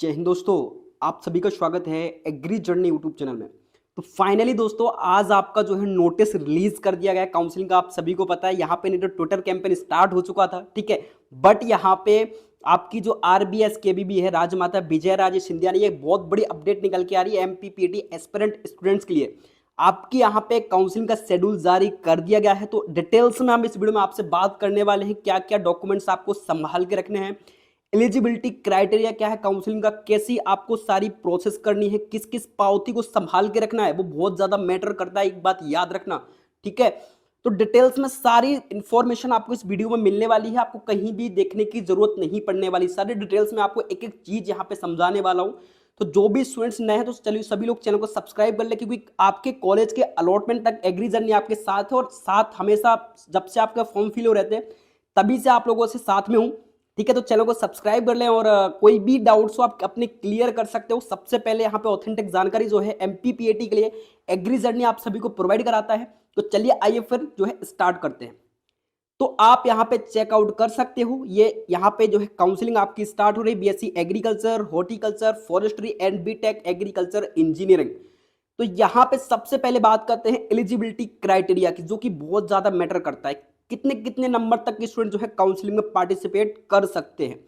जय हिंद दोस्तों। आप सभी का स्वागत है एग्री जर्नी यूट्यूब चैनल में। तो फाइनली दोस्तों आज आपका जो है नोटिस रिलीज कर दिया गया है काउंसलिंग का। आप सभी को पता है यहाँ पे नहीं तो ट्विटर कैंपेन स्टार्ट हो चुका था, ठीक है। बट यहाँ पे आपकी जो आरबीएस केबीबी है राजमाता विजय राजे सिंधिया ने ये बहुत बड़ी अपडेट निकल के आ रही है एमपीपीटी एस्पिरेंट स्टूडेंट्स के लिए। आपकी यहाँ पे काउंसलिंग का शेड्यूल जारी कर दिया गया है। तो डिटेल्स में हम इस वीडियो में आपसे बात करने वाले हैं, क्या क्या डॉक्यूमेंट्स आपको संभाल के रखने हैं, एलिजिबिलिटी क्राइटेरिया क्या है काउंसलिंग का, कैसी आपको सारी प्रोसेस करनी है, किस किस पावती को संभाल के रखना है, वो बहुत ज्यादा मैटर करता है, एक बात याद रखना, ठीक है। तो डिटेल्स में सारी इंफॉर्मेशन आपको इस वीडियो में मिलने वाली है, आपको कहीं भी देखने की जरूरत नहीं पड़ने वाली। सारी डिटेल्स में आपको एक एक चीज यहाँ पे समझाने वाला हूँ। तो जो भी स्टूडेंट्स नए हैं तो चलिए सभी लोग चैनल को सब्सक्राइब कर ले, क्योंकि आपके कॉलेज के अलॉटमेंट तक एग्री जर्नी आपके साथ है और साथ हमेशा जब से आपका फॉर्म फिल हो रहते हैं तभी से आप लोगों से साथ में हूँ, ठीक है। तो चैनल को सब्सक्राइब कर लें और कोई भी डाउट्स हो आप अपने क्लियर कर सकते हो। सबसे पहले यहाँ पे ऑथेंटिक जानकारी जो है एमपीपीएटी के लिए एग्री जर्नी आप सभी को प्रोवाइड कराता है। तो चलिए आइए फिर जो है स्टार्ट करते हैं। तो आप यहाँ पे चेकआउट कर सकते हो, ये यहाँ पे जो है काउंसलिंग आपकी स्टार्ट हो रही है BSc agriculture, horticulture, forestry and BTech agriculture engineering. तो यहाँ पे सबसे पहले बात करते हैं एलिजिबिलिटी क्राइटेरिया की, जो कि बहुत ज्यादा मैटर करता है। कितने कितने नंबर तक के स्टूडेंट जो है काउंसलिंग में पार्टिसिपेट कर सकते हैं।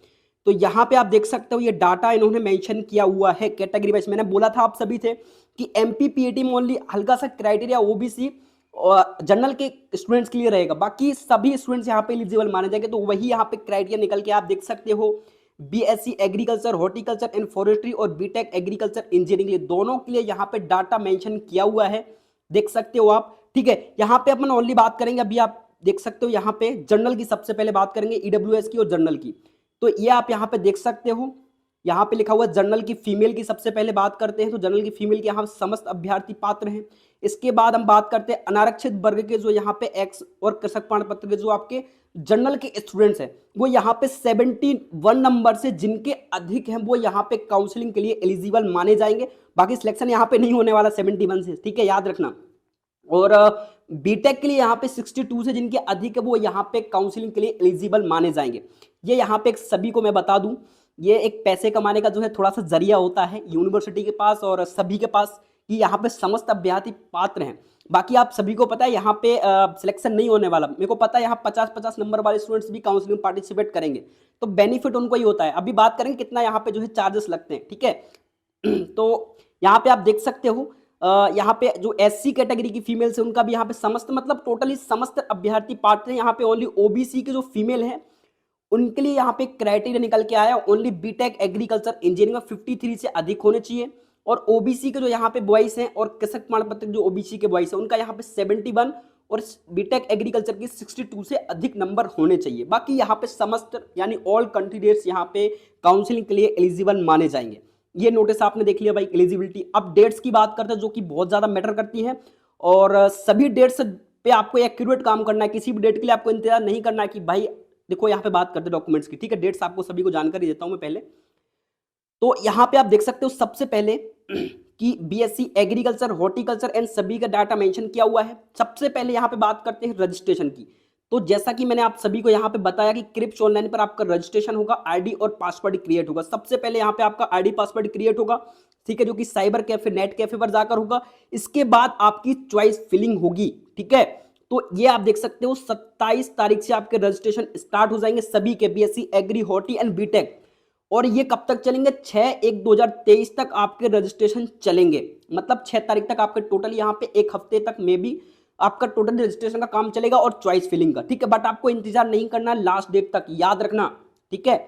तो यहाँ पे आप देख सकते हो ये डाटा इन्होंने मेंशन किया हुआ है कैटेगरी वाइज। मैंने बोला था आप सभी थे कि एमपीपीएटी में ओनली हल्का सा क्राइटेरिया ओबीसी और जनरल के स्टूडेंट्स के लिए रहेगा, बाकी सभी स्टूडेंट्स यहाँ पे एलिजिबल माने जाएंगे। तो वही यहाँ पे क्राइटेरिया निकल के आप देख सकते हो। BSc agriculture, horticulture and forestry और बीटेक एग्रीकल्चर इंजीनियरिंग, दोनों के लिए यहाँ पे डाटा मेंशन किया हुआ है, देख सकते हो आप, ठीक है। यहाँ पे अपन ओनली बात करेंगे, अभी आप देख सकते हो यहाँ पे जर्नल की सबसे पहले बात करेंगे, ईडब्ल्यूएस की और जर्नल की। तो ये आप यहाँ पे देख सकते हो, यहाँ पे लिखा हुआ है जर्नल की फीमेल की सबसे पहले बात करते हैं। तो जर्नल की फीमेल के यहाँ समस्त अभ्यर्थी पात्र हैं। इसके बाद हम बात करते हैं अनारक्षित वर्ग के, जो यहाँ पे एक्स और कृषक प्रमाण पत्र के जो आपके जर्नल के स्टूडेंट्स हैं, वो यहाँ पे 71 नंबर से जिनके अधिक हैं वो यहाँ पे काउंसलिंग के लिए एलिजिबल माने जाएंगे। बाकी सिलेक्शन यहाँ पे नहीं होने वाला 71 से, ठीक है, याद रखना। और बीटेक के लिए यहाँ पे 62 से जिनके अधिक है वो यहाँ पे काउंसलिंग के लिए एलिजिबल माने जाएंगे। ये यहाँ पे सभी को मैं बता दूं, ये एक पैसे कमाने का जो है थोड़ा सा जरिया होता है यूनिवर्सिटी के पास और सभी के पास, कि यहाँ पे समस्त अभ्यर्थी पात्र हैं। बाकी आप सभी को पता है यहाँ पे सिलेक्शन नहीं होने वाला। मेरे को पता है यहाँ 50-50 नंबर वाले स्टूडेंट्स भी काउंसलिंग में पार्टिसिपेट करेंगे, तो बेनिफिट उनको ही होता है। अभी बात करेंगे कितना यहाँ पे जो है चार्जेस लगते हैं, ठीक है। तो यहाँ पे आप देख सकते हो, यहाँ पे जो एससी कैटेगरी की फीमेल्स है उनका भी यहाँ पे समस्त मतलब टोटली समस्त अभ्यर्थी पात्र हैं। यहाँ पे ओनली ओबीसी के जो फीमेल है उनके लिए यहाँ पे क्राइटेरिया निकल के आया, ओनली बीटेक एग्रीकल्चर इंजीनियरिंग में 53 से अधिक होने चाहिए। और ओबीसी के जो यहाँ पे बॉयज हैं और कृषक प्रमाण पत्र जो ओबीसी के बॉयज हैं उनका यहाँ पे 71 और बीटेक एग्रीकल्चर की 62 से अधिक नंबर होने चाहिए। बाकी यहाँ पे समस्त यानी ऑल कैंडिडेट्स यहाँ पे काउंसलिंग के लिए एलिजिबल माने जाएंगे। ये नोटिस आपने देख लिया भाई एलिजिबिलिटी। अब डेट्स की बात करते हैं जो कि बहुत ज्यादा मैटर करती है और सभी डेट्स पे आपको एक्यूरेट काम करना है। किसी भी डेट के लिए आपको इंतजार नहीं करना है कि भाई देखो, यहाँ पे बात करते हैं डॉक्यूमेंट्स की, ठीक है। डेट्स आपको सभी को जानकारी देता हूं मैं पहले। तो यहाँ पे आप देख सकते हो सबसे पहले कि बीएससी एग्रीकल्चर, हॉर्टिकल्चर एंड सभी का डाटा मेंशन किया हुआ है। सबसे पहले यहाँ पे बात करते हैं रजिस्ट्रेशन की। तो जैसा कि मैंने आप सभी को यहाँ पे बताया कि क्रिप्स ऑनलाइन पर आपका रजिस्ट्रेशन होगा, आईडी और पासवर्ड क्रिएट होगा। सबसे पहले यहाँ पे आपका आईडी पासवर्ड क्रिएट होगा, ठीक है, जो कि साइबर कैफे नेट कैफे पर जाकर होगा। इसके बाद आपकी चॉइस फिलिंग होगी, ठीक है। तो ये आप देख सकते हो 27 तारीख से आपके रजिस्ट्रेशन स्टार्ट हो जाएंगे सभी के, BSc agri, horti and BTech. और ये कब तक चलेंगे? 6/1/2023 तक आपके रजिस्ट्रेशन चलेंगे। मतलब 6 तारीख तक आपके टोटल यहाँ पे एक हफ्ते तक में भी आपका टोटल रजिस्ट्रेशन का काम चलेगा और चॉइस फिलिंग का, ठीक है। बट आपको इंतजार नहीं करना लास्ट डेट तक, याद रखना, ठीक है।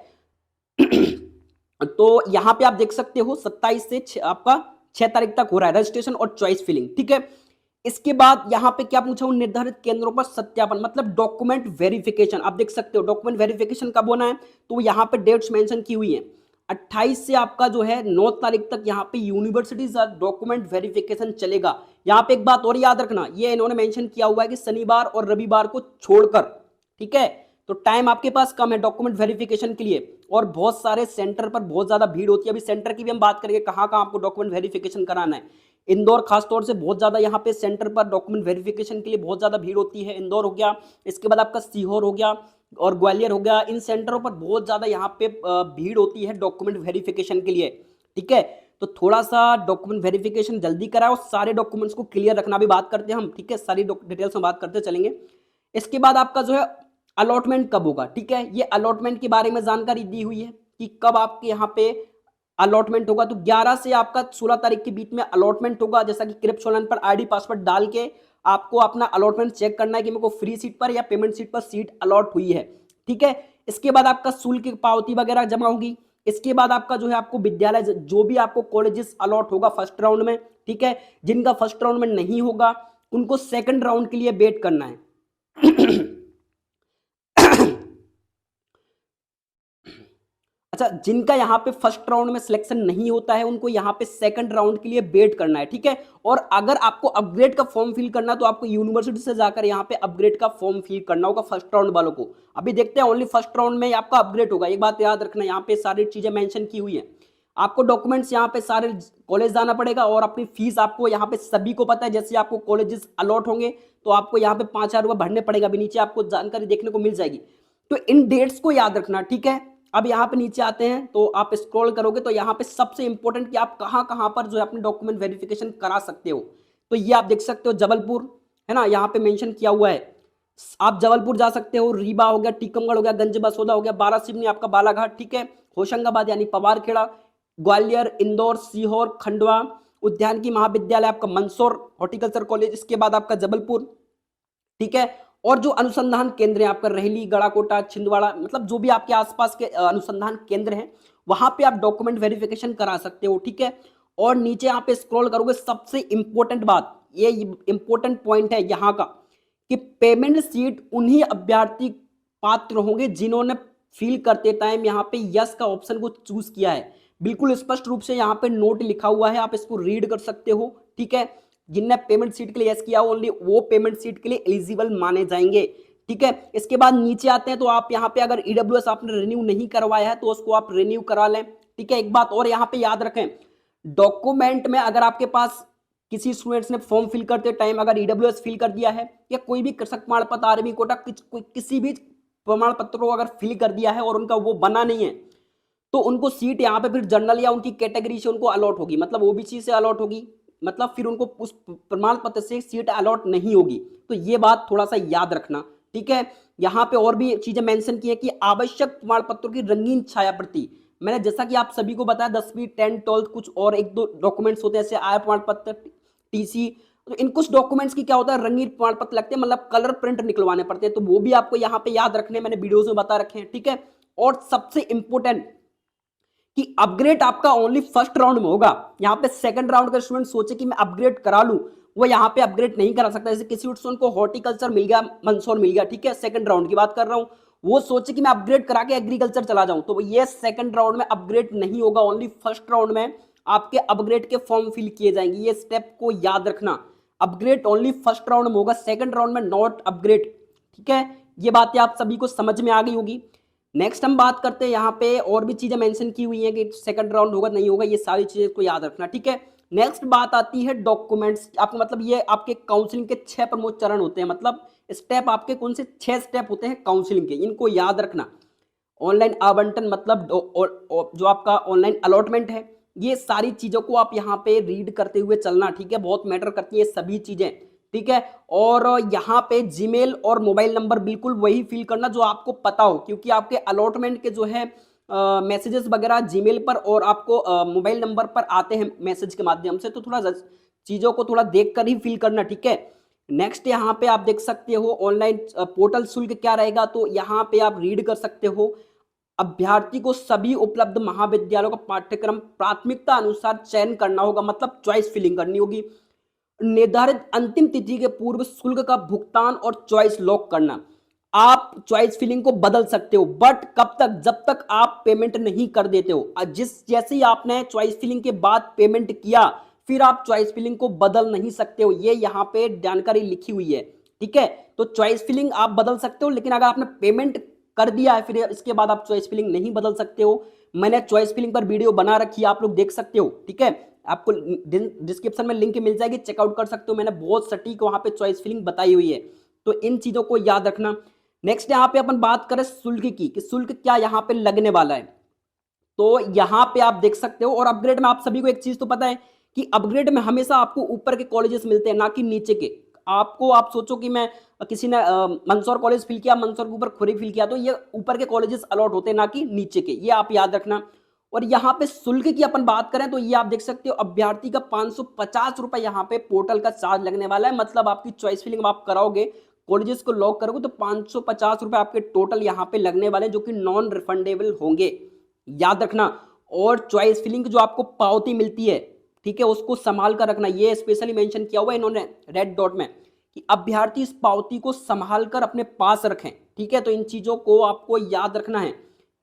तो यहाँ पे आप देख सकते हो 27 से आपका 6 तारीख तक हो रहा है रजिस्ट्रेशन और चॉइस फिलिंग, ठीक है। इसके बाद यहाँ पे क्या पूछा हूं, निर्धारित केंद्रों पर सत्यापन मतलब डॉक्यूमेंट वेरिफिकेशन। आप देख सकते हो डॉक्यूमेंट वेरिफिकेशन कब होना है, तो यहाँ पे डेट्स मेंशन की हुई है। 28 से आपका जो है 9 तारीख तक यहाँ पे यूनिवर्सिटीज डॉक्यूमेंट वेरिफिकेशन चलेगा। यहाँ पे एक बात और याद रखना, ये इन्होंने मेंशन किया हुआ है कि शनिवार और रविवार को छोड़कर, ठीक है। तो टाइम आपके पास कम है डॉक्यूमेंट वेरिफिकेशन के लिए और बहुत सारे सेंटर पर बहुत ज्यादा भीड़ होती है। अभी सेंटर की भी हम बात करेंगे, कहाँ कहाँ आपको डॉक्यूमेंट वेरिफिकेशन कराना है। इंदौर खासतौर से बहुत ज्यादा यहाँ पे सेंटर पर डॉक्यूमेंट वेरिफिकेशन के लिए बहुत ज्यादा भीड़ होती है। इंदौर हो गया, इसके बाद आपका सीहोर हो गया, और ग्वालियर हो गया, इन सेंटरों पर बहुत ज़्यादा यहाँ पे भीड़ होती है डॉक्यूमेंट वेरिफिकेशन के लिए, ठीक है। तो थोड़ा सा डॉक्यूमेंट वेरिफिकेशन जल्दी कराओ, सारे डॉक्यूमेंट्स को क्लियर रखना भी बात करते हैं हम, ठीक है, सारी डिटेल्स में बात करते चलेंगे। इसके बाद आपका जो है अलॉटमेंट कब होगा, ठीक है, ये अलॉटमेंट के बारे में जानकारी दी हुई है कि कब आपके यहाँ पे अलॉटमेंट होगा। तो 11 से आपका 16 तारीख के बीच में अलॉटमेंट होगा, जैसा कि क्रिप्स ऑनलाइन पर आईडी पासवर्ड डाल के आपको अपना अलॉटमेंट चेक करना है कि मेरे को फ्री सीट पर या पेमेंट सीट पर सीट अलॉट हुई है, ठीक है। इसके बाद आपका शुल्क की पावती वगैरह जमा होगी। इसके बाद आपका जो है आपको विद्यालय जो भी आपको कॉलेजेस अलॉट होगा फर्स्ट राउंड में, ठीक है, जिनका फर्स्ट राउंड में नहीं होगा उनको सेकंड राउंड के लिए वेट करना है। अच्छा, जिनका यहाँ पे फर्स्ट राउंड में सिलेक्शन नहीं होता है उनको यहाँ पे सेकंड राउंड के लिए वेट करना है, ठीक है। और अगर आपको अपग्रेड का फॉर्म फिल करना है तो आपको यूनिवर्सिटी से जाकर यहाँ पे अपग्रेड का फॉर्म फिल करना होगा फर्स्ट राउंड वालों को। अभी देखते हैं ओनली फर्स्ट राउंड में आपका अपग्रेड होगा। एक बात याद रखना, यहाँ पे सारी चीजें मेंशन की हुई है। आपको डॉक्यूमेंट्स यहाँ पे सारे कॉलेज जाना पड़ेगा और अपनी फीस आपको यहाँ पे सभी को पता है, जैसे आपको कॉलेजेस अलॉट होंगे तो आपको यहाँ पे 5,000 रुपये भरने पड़ेगा। अभी नीचे आपको जानकारी देखने को मिल जाएगी। तो इन डेट्स को याद रखना, ठीक है। अब यहाँ पे नीचे आते हैं तो आप स्क्रॉल करोगे तो यहाँ पे सबसे इंपॉर्टेंट कि आप कहाँ पर जो है अपने डॉक्यूमेंट वेरिफिकेशन करा सकते हो। तो ये आप देख सकते हो जबलपुर है ना, यहाँ पे मेंशन किया हुआ है। आप जबलपुर जा सकते हो, रीवा हो गया, टीकमगढ़ हो गया, गंज बसोदा हो गया, बारासिवनी आपका बालाघाट, ठीक है, होशंगाबाद यानी पवारखेड़ा, ग्वालियर, इंदौर, सीहोर, खंडवा, उद्यान की महाविद्यालय आपका मंदसौर हॉर्टिकल्चर कॉलेज, इसके बाद आपका जबलपुर, ठीक है। और जो अनुसंधान केंद्र है आपका रेहली, गड़ाकोटा, छिंदवाड़ा, मतलब जो भी आपके आसपास के अनुसंधान केंद्र हैं वहां पे आप डॉक्यूमेंट वेरिफिकेशन करा सकते हो, ठीक है। और नीचे यहाँ पे स्क्रॉल करोगे, सबसे इंपॉर्टेंट बात, ये इंपॉर्टेंट पॉइंट है यहाँ का कि पेमेंट सीट उन्हीं अभ्यर्थी पात्र होंगे जिन्होंने फिल करते टाइम यहाँ पे यस का ऑप्शन को चूज किया है। बिल्कुल स्पष्ट रूप से यहाँ पे नोट लिखा हुआ है, आप इसको रीड कर सकते हो, ठीक है। जिनने पेमेंट सीट के लिए यस किया ओनली वो पेमेंट सीट के लिए एलिजिबल माने जाएंगे, ठीक है। इसके बाद नीचे आते हैं तो आप यहाँ पे अगर ईडब्ल्यूएस आपने रिन्यू नहीं करवाया है तो उसको आप रिन्यू करा लें, ठीक है। एक बात और यहाँ पे याद रखें, डॉक्यूमेंट में अगर आपके पास किसी स्टूडेंट्स ने फॉर्म फिल करते टाइम अगर ईडब्ल्यूएस फिल कर दिया है या कोई भी कृषक प्रमाण पत्र, आर्मी कोटा, किसी भी प्रमाण पत्र को अगर फिल कर दिया है और उनका वो बना नहीं है तो उनको सीट यहाँ पे फिर जनरल या उनकी कैटेगरी से उनको अलॉट होगी, मतलब ओबीसी से अलॉट होगी, मतलब फिर उनको उस प्रमाण पत्र से सीट अलॉट नहीं होगी। तो ये बात थोड़ा सा याद रखना, ठीक है। यहाँ पे और भी चीजें मेंशन की है कि आवश्यक प्रमाण पत्रों की रंगीन छाया प्रति, मैंने जैसा कि आप सभी को बताया 10वीं 10th 12th कुछ और एक दो डॉक्यूमेंट्स होते हैं जैसे आय प्रमाण पत्र, टीसी, तो इन कुछ डॉक्यूमेंट्स की क्या होता है रंगीन प्रमाण पत्र लगते हैं, मतलब कलर प्रिंट निकलवाने पड़ते हैं, तो वो भी आपको यहाँ पे याद रखने मैंने वीडियोज में बता रखे हैं, ठीक है। और सबसे इंपॉर्टेंट कि अपग्रेड आपका ओनली फर्स्ट राउंड में होगा। यहाँ पे सेकंड राउंड का स्टूडेंट सोचे कि मैं अपग्रेड करा लूं, वो यहाँ पे अपग्रेड नहीं करा सकता। जैसे किसी स्टूडेंट को हॉर्टिकल्चर मिल गया, मंदसौर मिल गया, ठीक है, सेकंड राउंड की बात कर रहा हूं, वो सोचे कि मैं अपग्रेड करा के एग्रीकल्चर चला जाऊं, तो ये सेकंड राउंड में अपग्रेड नहीं होगा, ओनली फर्स्ट राउंड में आपके अपग्रेड के फॉर्म फिल किए जाएंगे। ये स्टेप को याद रखना, अपग्रेड ओनली फर्स्ट राउंड में होगा, सेकंड राउंड में नॉट अपग्रेड, ठीक है। ये बातें आप सभी को समझ में आ गई होगी। नेक्स्ट हम बात करते हैं, यहाँ पे और भी चीजें मेंशन की हुई हैं कि सेकंड राउंड होगा नहीं होगा, ये सारी चीजें को याद रखना, ठीक है। नेक्स्ट बात आती है डॉक्यूमेंट्स, आपको मतलब ये आपके काउंसलिंग के 6 प्रमुख चरण होते हैं, मतलब स्टेप आपके कौन से 6 स्टेप होते हैं काउंसलिंग के, इनको याद रखना। ऑनलाइन आवंटन, मतलब जो आपका ऑनलाइन अलॉटमेंट है, ये सारी चीजों को आप यहाँ पे रीड करते हुए चलना, ठीक है, बहुत मैटर करती है सभी चीजें, ठीक है। और यहाँ पे जीमेल और मोबाइल नंबर बिल्कुल वही फिल करना जो आपको पता हो, क्योंकि आपके अलॉटमेंट के जो है मैसेजेस वगैरह जीमेल पर और आपको मोबाइल नंबर पर आते हैं मैसेज के माध्यम से, तो थोड़ा चीज़ों को थोड़ा देख कर ही फिल करना, ठीक है। नेक्स्ट यहाँ पे आप देख सकते हो ऑनलाइन पोर्टल शुल्क क्या रहेगा, तो यहाँ पे आप रीड कर सकते हो, अभ्यर्थी को सभी उपलब्ध महाविद्यालयों का पाठ्यक्रम प्राथमिकता अनुसार चयन करना होगा, मतलब चॉइस फिलिंग करनी होगी। निर्धारित अंतिम तिथि के पूर्व शुल्क का भुगतान और चॉइस लॉक करना, आप चॉइस फिलिंग को बदल सकते हो, बट कब तक, जब तक आप पेमेंट नहीं कर देते हो। जैसे ही आपने चॉइस फिलिंग के बाद पेमेंट किया फिर आप चॉइस फिलिंग को बदल नहीं सकते हो, ये यहाँ पे जानकारी लिखी हुई है, ठीक है। तो चॉइस फिलिंग आप बदल सकते हो, लेकिन अगर आपने पेमेंट कर दिया है फिर इसके बाद आप चॉइस फिलिंग नहीं बदल सकते हो। मैंने चॉइस फिलिंग पर वीडियो बना रखी है, आप लोग देख सकते हो, ठीक है, आपको डिस्क्रिप्शन में लिंक मिल जाएगी, चेकआउट कर सकते हो, मैंने बहुत सटीक वहां पे चॉइस फिलिंग बताई हुई है। तो इन चीजों को याद रखना। नेक्स्ट यहाँ पे अपन बात करें शुल्क की, कि शुल्क क्या यहाँ पे लगने वाला है। तो यहाँ पे आप देख सकते हो। और अपग्रेड में आप सभी को एक चीज तो पता है कि अपग्रेड में हमेशा आपको ऊपर के कॉलेजेस मिलते हैं, ना कि नीचे के। आपको, आप सोचो कि मैं, किसी ने मंदसौर कॉलेज फिल किया, मंदसौर के ऊपर खुरी फिल किया, तो ये ऊपर के कॉलेजेस अलॉट होते हैं, ना कि नीचे के, ये आप याद रखना। और यहाँ पे शुल्क की अपन बात करें तो ये आप देख सकते हो, अभ्यर्थी का 550 रुपए यहाँ पे पोर्टल का चार्ज लगने वाला है। मतलब आपकी चॉइस फिलिंग आप कराओगे, कॉलेजेस को लॉक करोगे, तो 550 रुपए आपके टोटल यहाँ पे लगने वाले हैं, जो कि नॉन रिफंडेबल होंगे, याद रखना। और चॉइस फिलिंग जो आपको पावती मिलती है, ठीक है, उसको संभाल कर रखना। ये स्पेशली मेंशन किया हुआ है इन्होंने रेड डॉट में, कि अभ्यर्थी इस पावती को संभाल कर अपने पास रखें, ठीक है। तो इन चीजों को आपको याद रखना है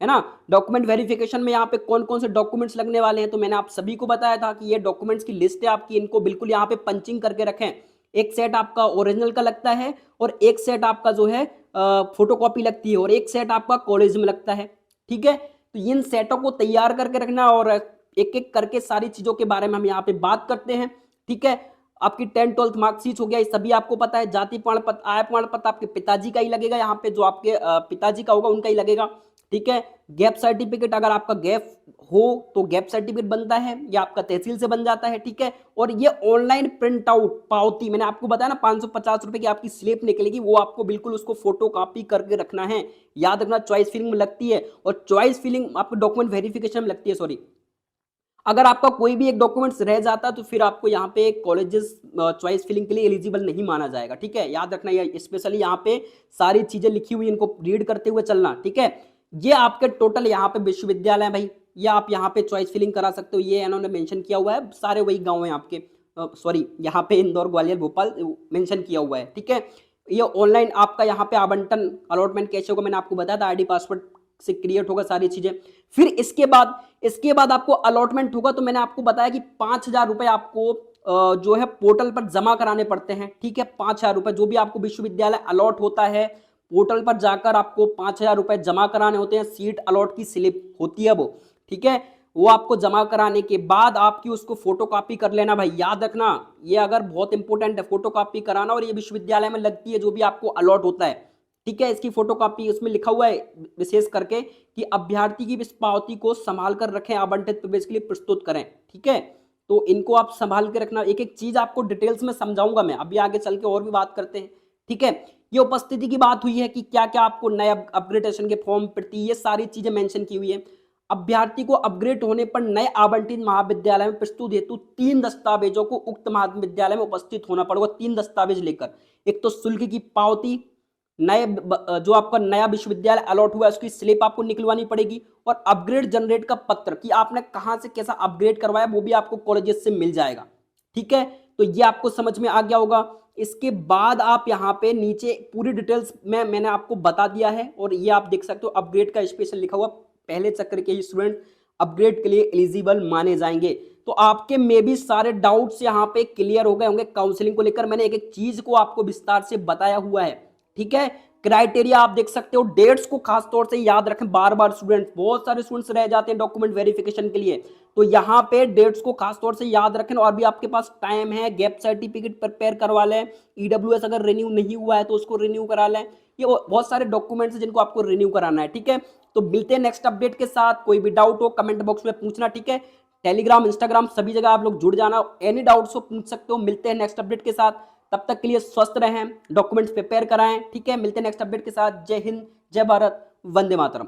ना। डॉक्यूमेंट वेरिफिकेशन में यहाँ पे कौन कौन से डॉक्यूमेंट्स लगने वाले हैं, तो मैंने आप सभी को बताया था कि ये डॉक्यूमेंट्स की लिस्ट है आपकी, इनको बिल्कुल यहाँ पे पंचिंग करके रखें। एक सेट आपका ओरिजिनल का लगता है, और एक सेट आपका जो है फोटोकॉपी लगती है, और एक सेट आपका कॉलेज में लगता है, ठीक है। तो इन सेटों को तैयार करके रखना, और एक एक करके सारी चीजों के बारे में हम यहाँ पे बात करते हैं, ठीक है। आपकी 10th 12th मार्कशीट हो गया, ये सभी आपको पता है। जाति प्रमाण पत्र, आय प्रमाण पत्र आपके पिताजी का ही लगेगा, यहाँ पे जो आपके पिताजी का होगा उनका ही लगेगा, ठीक है। गैप सर्टिफिकेट, अगर आपका गैप हो तो गैप सर्टिफिकेट बनता है, या आपका तहसील से बन जाता है, ठीक है। और ये ऑनलाइन प्रिंट आउट पावती, मैंने आपको बताया ना 550 रुपए की आपकी स्लिप निकलेगी, वो आपको बिल्कुल उसको फोटो कॉपी करके रखना है, याद रखना। चॉइस फिलिंग में लगती है, और चॉइस फिलिंग आपको डॉक्यूमेंट वेरिफिकेशन में लगती है, सॉरी। अगर आपका कोई भी एक डॉक्यूमेंट्स रह जाता तो फिर आपको यहाँ पे कॉलेजेस चॉइस फिलिंग के लिए एलिजिबल नहीं माना जाएगा, ठीक है, याद रखना। ये स्पेशली यहाँ पे सारी चीजें लिखी हुई, इनको रीड करते हुए चलना, ठीक है। ये आपके टोटल यहाँ पे विश्वविद्यालय है भाई, ये आप यहाँ पे चॉइस फिलिंग करा सकते हो, ये इन्होंने मेंशन किया हुआ है, सारे वही गांव हैं आपके, सॉरी यहाँ पे इंदौर ग्वालियर भोपाल मेंशन किया हुआ है, ठीक है। ये ऑनलाइन आपका यहाँ पे आवंटन अलॉटमेंट कैसे होगा, मैंने आपको बताया था, आईडी पासवर्ड से क्रिएट होगा सारी चीजें। फिर इसके बाद आपको अलॉटमेंट होगा, तो मैंने आपको बताया कि 5,000 रुपए आपको जो है पोर्टल पर जमा कराने पड़ते हैं, ठीक है। 5,000 रुपए जो भी आपको विश्वविद्यालय अलॉट होता है, पोर्टल पर जाकर आपको 5,000 रुपए जमा कराने होते हैं। सीट अलॉट की स्लिप होती है वो, ठीक है, वो आपको जमा कराने के बाद आपकी उसको फोटोकॉपी कर लेना भाई, याद रखना। ये अगर बहुत इंपॉर्टेंट है, फोटोकॉपी कराना, और ये विश्वविद्यालय में लगती है जो भी आपको अलॉट होता है, ठीक है। इसकी फोटोकॉपी, उसमें लिखा हुआ है विशेष करके कि अभ्यर्थी की इस पावती को संभाल कर रखें, आवंटित प्रवेश के लिए प्रस्तुत करें, ठीक है। तो इनको आप संभाल के रखना। एक एक चीज आपको डिटेल्स में समझाऊंगा मैं, अभी आगे चल के और भी बात करते हैं, ठीक है। ये उपस्थिति की बात हुई है कि क्या क्या आपको नए अपग्रेडेशन के फॉर्म प्रति, ये सारी चीजें मेंशन की हुई है। अभ्यर्थी को अपग्रेड होने पर नए आवंटित महाविद्यालय में प्रस्तुत हेतु 3 दस्तावेजों को उक्त महाविद्यालय में उपस्थित होना पड़ेगा। 3 दस्तावेज लेकर, एक तो शुल्क की पावती, नए जो आपका नया विश्वविद्यालय अलॉट हुआ है उसकी स्लिप आपको निकलवानी पड़ेगी, और अपग्रेड जनरेट का पत्र कि आपने कहां से कैसा अपग्रेड करवाया, वो भी आपको कॉलेजेस से मिल जाएगा, ठीक है। तो ये आपको समझ में आ गया होगा। इसके बाद आप यहाँ पे नीचे पूरी डिटेल्स में मैंने आपको बता दिया है, और ये आप देख सकते हो अपग्रेड का स्पेशल लिखा हुआ, पहले चक्र के स्टूडेंट अपग्रेड के लिए एलिजिबल माने जाएंगे। तो आपके में भी सारे डाउट्स यहाँ पे क्लियर हो गए होंगे काउंसलिंग को लेकर। मैंने एक एक चीज को आपको विस्तार से बताया हुआ है, ठीक है। क्राइटेरिया आप देख सकते हो, डेट्स को खास तौर से याद रखें, बार बार स्टूडेंट्स, बहुत सारे स्टूडेंट्स रह जाते हैं डॉक्यूमेंट वेरिफिकेशन के लिए, तो यहाँ पे डेट्स को खास तौर से याद रखें। और भी आपके पास टाइम है, गैप सर्टिफिकेट प्रिपेयर करवा लें, ईडब्ल्यूएस अगर रिन्यू नहीं हुआ है तो उसको रिन्यू करा लें। ये बहुत सारे डॉक्यूमेंट्स हैं जिनको आपको रिन्यू कराना है, ठीक है। तो मिलते हैं नेक्स्ट अपडेट के साथ। कोई भी डाउट हो कमेंट बॉक्स में पूछना, ठीक है। टेलीग्राम, इंस्टाग्राम सभी जगह आप लोग जुड़ जाना, एनी डाउट्स हो पूछ सकते हो। मिलते हैं नेक्स्ट अपडेट के साथ, तब तक के लिए स्वस्थ रहें, डॉक्यूमेंट्स प्रिपेयर कराएं, ठीक है। मिलते हैं नेक्स्ट अपडेट के साथ। जय हिंद, जय भारत, वंदे मातरम।